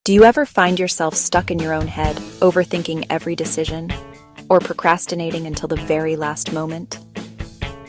Do you ever find yourself stuck in your own head, overthinking every decision, or procrastinating until the very last moment?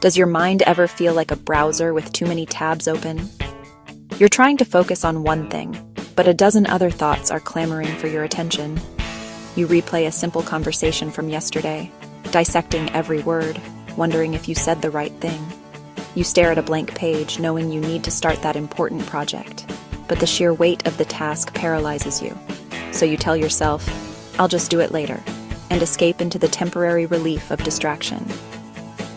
Does your mind ever feel like a browser with too many tabs open? You're trying to focus on one thing, but a dozen other thoughts are clamoring for your attention. You replay a simple conversation from yesterday, dissecting every word, wondering if you said the right thing. You stare at a blank page, knowing you need to start that important project, but the sheer weight of the task paralyzes you. So you tell yourself, "I'll just do it later," and escape into the temporary relief of distraction.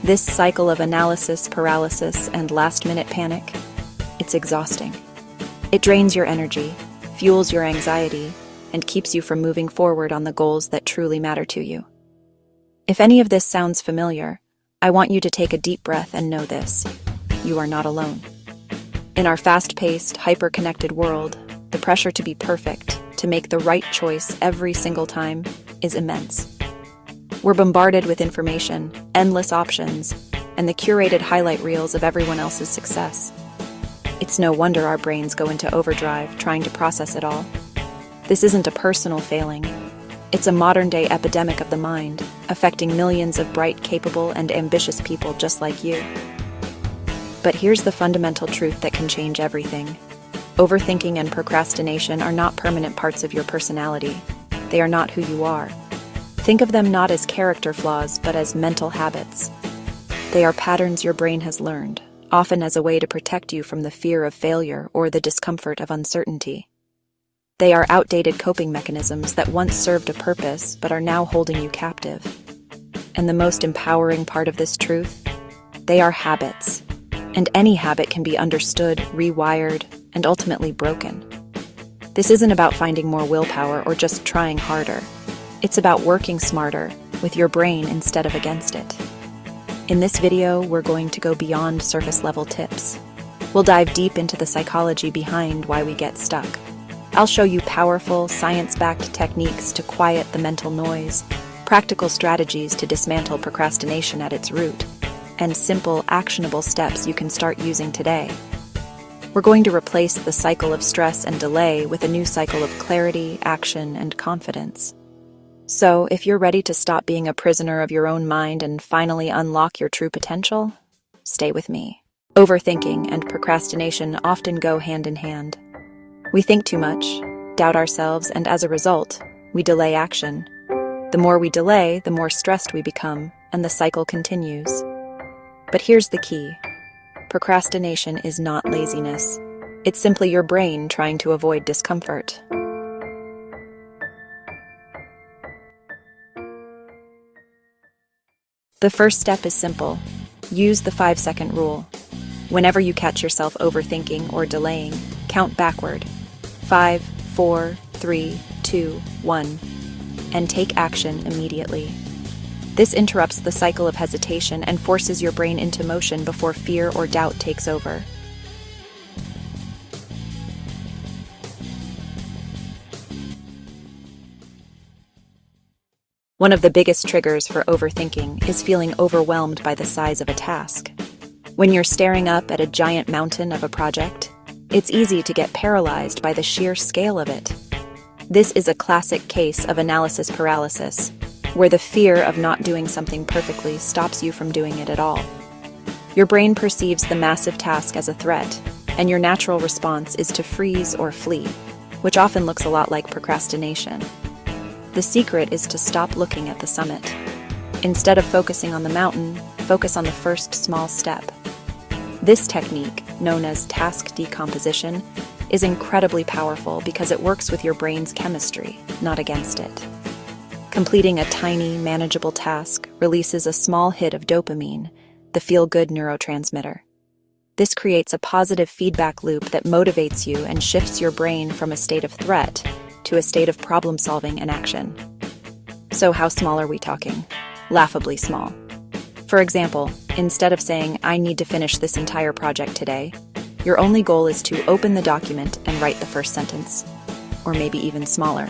This cycle of analysis, paralysis, and last-minute panic, it's exhausting. It drains your energy, fuels your anxiety, and keeps you from moving forward on the goals that truly matter to you. If any of this sounds familiar, I want you to take a deep breath and know this: you are not alone. In our fast-paced, hyper-connected world, the pressure to be perfect, to make the right choice every single time, is immense. We're bombarded with information, endless options, and the curated highlight reels of everyone else's success. It's no wonder our brains go into overdrive trying to process it all. This isn't a personal failing. It's a modern-day epidemic of the mind, affecting millions of bright, capable, and ambitious people just like you. But here's the fundamental truth that can change everything. Overthinking and procrastination are not permanent parts of your personality. They are not who you are. Think of them not as character flaws, but as mental habits. They are patterns your brain has learned, often as a way to protect you from the fear of failure or the discomfort of uncertainty. They are outdated coping mechanisms that once served a purpose but are now holding you captive. And the most empowering part of this truth? They are habits. And any habit can be understood, rewired, and ultimately broken. This isn't about finding more willpower or just trying harder. It's about working smarter, with your brain instead of against it. In this video, we're going to go beyond surface-level tips. We'll dive deep into the psychology behind why we get stuck. I'll show you powerful, science-backed techniques to quiet the mental noise, practical strategies to dismantle procrastination at its root, and simple, actionable steps you can start using today. We're going to replace the cycle of stress and delay with a new cycle of clarity, action, and confidence. So, if you're ready to stop being a prisoner of your own mind and finally unlock your true potential, stay with me. Overthinking and procrastination often go hand in hand. We think too much, doubt ourselves, and as a result, we delay action. The more we delay, the more stressed we become, and the cycle continues. But here's the key. Procrastination is not laziness. It's simply your brain trying to avoid discomfort. The first step is simple. Use the 5-second rule. Whenever you catch yourself overthinking or delaying, count backward. 5, 4, 3, 2, 1, and take action immediately. This interrupts the cycle of hesitation and forces your brain into motion before fear or doubt takes over. One of the biggest triggers for overthinking is feeling overwhelmed by the size of a task. When you're staring up at a giant mountain of a project, it's easy to get paralyzed by the sheer scale of it. This is a classic case of analysis paralysis, where the fear of not doing something perfectly stops you from doing it at all. Your brain perceives the massive task as a threat, and your natural response is to freeze or flee, which often looks a lot like procrastination. The secret is to stop looking at the summit. Instead of focusing on the mountain, focus on the first small step. This technique, known as task decomposition, is incredibly powerful because it works with your brain's chemistry, not against it. Completing a tiny, manageable task releases a small hit of dopamine, the feel-good neurotransmitter. This creates a positive feedback loop that motivates you and shifts your brain from a state of threat to a state of problem-solving and action. So how small are we talking? Laughably small. For example, instead of saying, "I need to finish this entire project today," your only goal is to open the document and write the first sentence. Or maybe even smaller.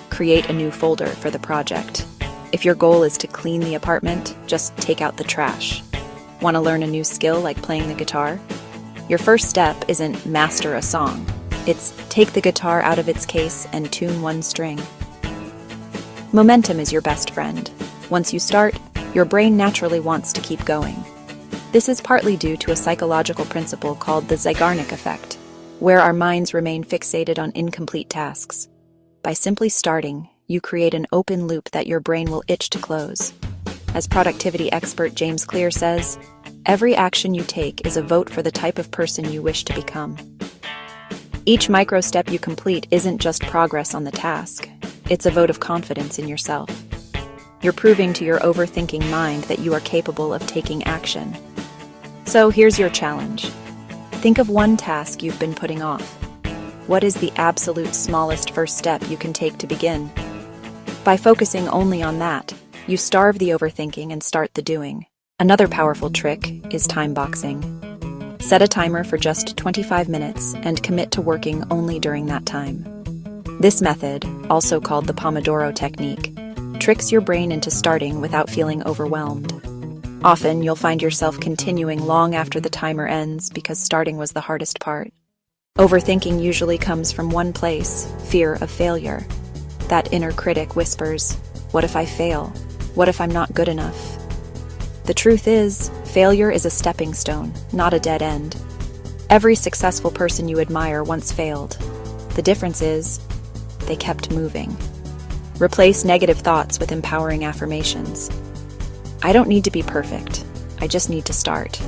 Create a new folder for the project. If your goal is to clean the apartment, just take out the trash. Want to learn a new skill like playing the guitar? Your first step isn't master a song. It's take the guitar out of its case and tune one string. Momentum is your best friend. Once you start, your brain naturally wants to keep going. This is partly due to a psychological principle called the Zeigarnik effect, where our minds remain fixated on incomplete tasks. By simply starting, you create an open loop that your brain will itch to close. As productivity expert James Clear says, every action you take is a vote for the type of person you wish to become. Each micro step you complete isn't just progress on the task, it's a vote of confidence in yourself. You're proving to your overthinking mind that you are capable of taking action. So here's your challenge. Think of one task you've been putting off. What is the absolute smallest first step you can take to begin? By focusing only on that, you starve the overthinking and start the doing. Another powerful trick is time boxing. Set a timer for just 25 minutes and commit to working only during that time. This method, also called the Pomodoro technique, tricks your brain into starting without feeling overwhelmed. Often, you'll find yourself continuing long after the timer ends because starting was the hardest part. Overthinking usually comes from one place: fear of failure. That inner critic whispers, "What if I fail? What if I'm not good enough?" The truth is, failure is a stepping stone, not a dead end. Every successful person you admire once failed. The difference is, they kept moving. Replace negative thoughts with empowering affirmations. I don't need to be perfect. I just need to start.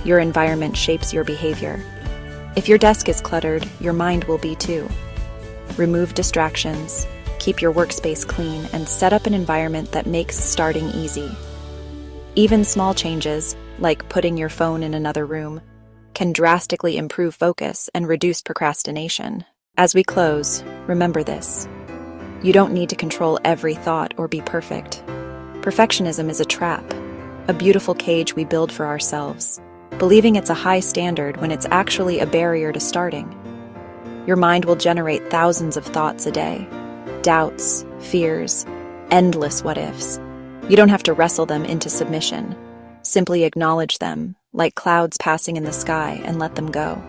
Your environment shapes your behavior. If your desk is cluttered, your mind will be too. Remove distractions, keep your workspace clean, and set up an environment that makes starting easy. Even small changes, like putting your phone in another room, can drastically improve focus and reduce procrastination. As we close, remember this. You don't need to control every thought or be perfect. Perfectionism is a trap, a beautiful cage we build for ourselves, believing it's a high standard when it's actually a barrier to starting. Your mind will generate thousands of thoughts a day. Doubts, fears, endless what-ifs. You don't have to wrestle them into submission. Simply acknowledge them, like clouds passing in the sky, and let them go.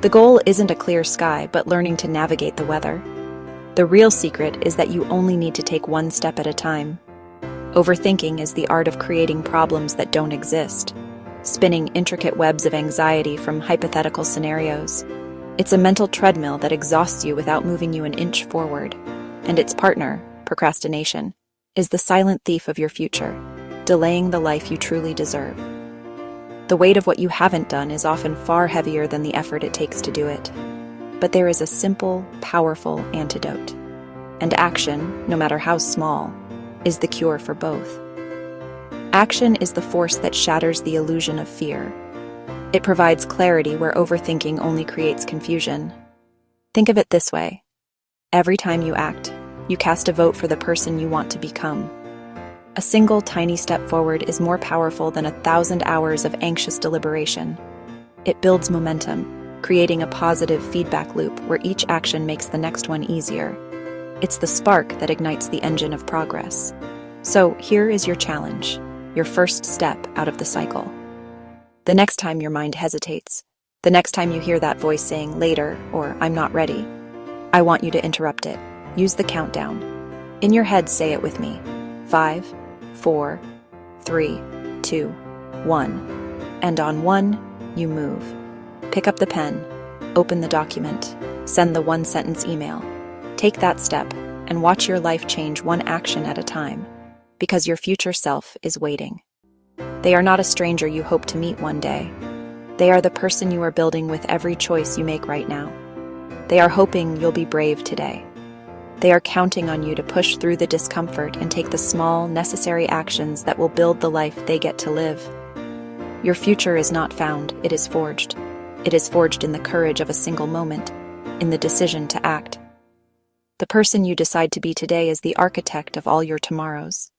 The goal isn't a clear sky, but learning to navigate the weather. The real secret is that you only need to take one step at a time. Overthinking is the art of creating problems that don't exist, spinning intricate webs of anxiety from hypothetical scenarios. It's a mental treadmill that exhausts you without moving you an inch forward. And its partner, procrastination, is the silent thief of your future, delaying the life you truly deserve. The weight of what you haven't done is often far heavier than the effort it takes to do it. But there is a simple, powerful antidote. And action, no matter how small, is the cure for both. Action is the force that shatters the illusion of fear. It provides clarity where overthinking only creates confusion. Think of it this way. Every time you act, you cast a vote for the person you want to become. A single tiny step forward is more powerful than 1,000 hours of anxious deliberation. It builds momentum, creating a positive feedback loop where each action makes the next one easier. It's the spark that ignites the engine of progress. So here is your challenge, your first step out of the cycle. The next time your mind hesitates, the next time you hear that voice saying later or I'm not ready, I want you to interrupt it. Use the countdown. In your head, say it with me. 5, 4, 3, 2, 1. And on 1, you move. Pick up the pen, open the document, send the one-sentence email. Take that step and watch your life change one action at a time, because your future self is waiting. They are not a stranger you hope to meet one day. They are the person you are building with every choice you make right now. They are hoping you'll be brave today. They are counting on you to push through the discomfort and take the small, necessary actions that will build the life they get to live. Your future is not found, it is forged. It is forged in the courage of a single moment, in the decision to act. The person you decide to be today is the architect of all your tomorrows.